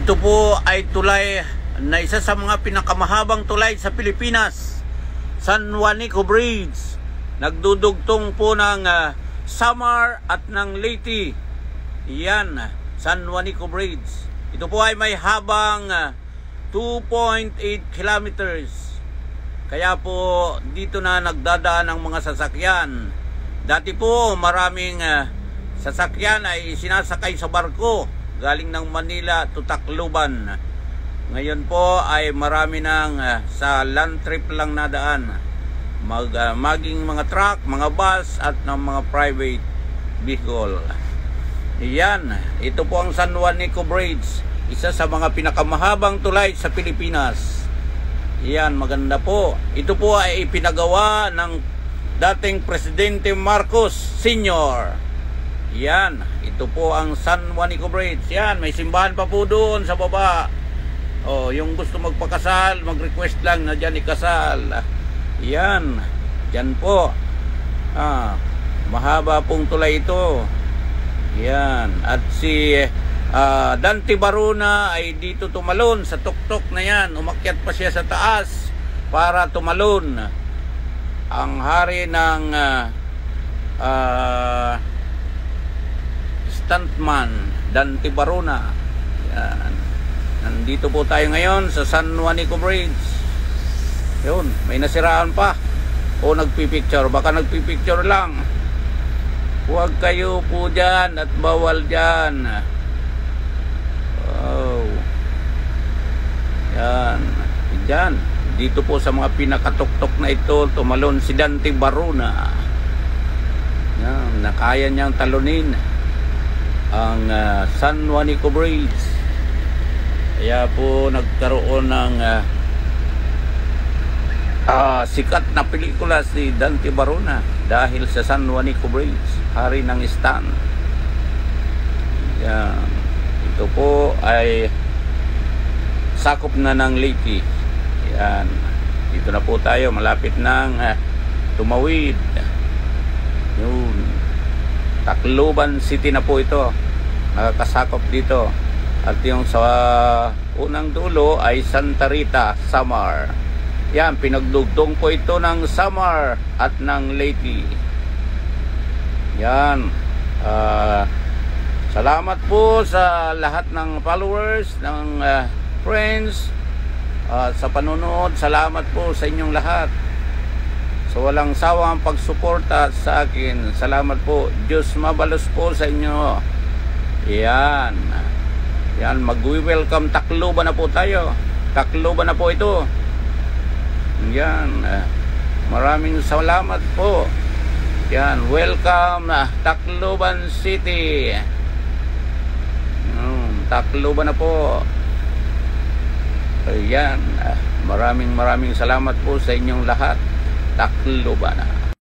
Ito po ay tulay na isa sa mga pinakamahabang tulay sa Pilipinas, San Juanico Bridge. Nagdudugtong po ng Samar at ng Leyte. Yan, San Juanico Bridge. Ito po ay may habang 2.8 kilometers. Kaya po dito na nagdadaan ang mga sasakyan. Dati po maraming sasakyan ay sinasakay sa barko galing ng Manila to Tacloban. Ngayon po ay marami nang sa land trip lang nadaan. Maging mga truck, mga bus at ng mga private vehicle. Yan, ito po ang San Juanico Bridge, isa sa mga pinakamahabang tulay sa Pilipinas. Yan, maganda po. Ito po ay ipinagawa ng dating Presidente Marcos Sr. Yan, ito po ang San Juanico Bridge. Yan, may simbahan pa po doon sa baba. Oh, yung gusto magpakasal, mag-request lang na dyan ikasal. Yan, dyan po. Mahaba pong tulay ito. Yan, at si Dante Baruna ay dito tumalon sa tuktok na yan. Umakyat pa siya sa taas para tumalon. Ang hari ng stuntman Dante Baruna. Yan. Nandito po tayo ngayon sa San Juanico Bridge. Yun, may nasiraan pa o nagpipicture, baka nagpipicture lang. Huwag kayo po dyan at bawal dyan. Oh. Yan, dyan dito po sa mga pinakatuktok na ito tumalon si Dante Baruna. Yan, nakaya niyang talunin ang San Juanico Bridge. Kaya po nagkaroon ng sikat na pelikula si Dante Baruna dahil sa San Juanico Bridge, hari ng stunt. Yan. Ito po ay sakop na ng Leyte. Yan. Dito na po tayo, malapit ng tumawid. Yun. Tacloban City na po ito. Nakakasakop dito. At yung sa unang dulo ay Santa Rita, Samar. Yan, pinagdugtong po ito ng Samar at ng Leyte. Yan. Salamat po sa lahat ng followers, ng friends, sa panonood. Salamat po sa inyong lahat. Sa walang sawang pagsuporta sa akin. Salamat po. Diyos mabalos po sa inyo. Yan. Yan, mag-welcome Tacloban na po tayo. Tacloban na po ito. Yan. Maraming salamat po. Yan, welcome Tacloban City. Tacloban na po. Ayan. Maraming salamat po sa inyong lahat. Tacloban na.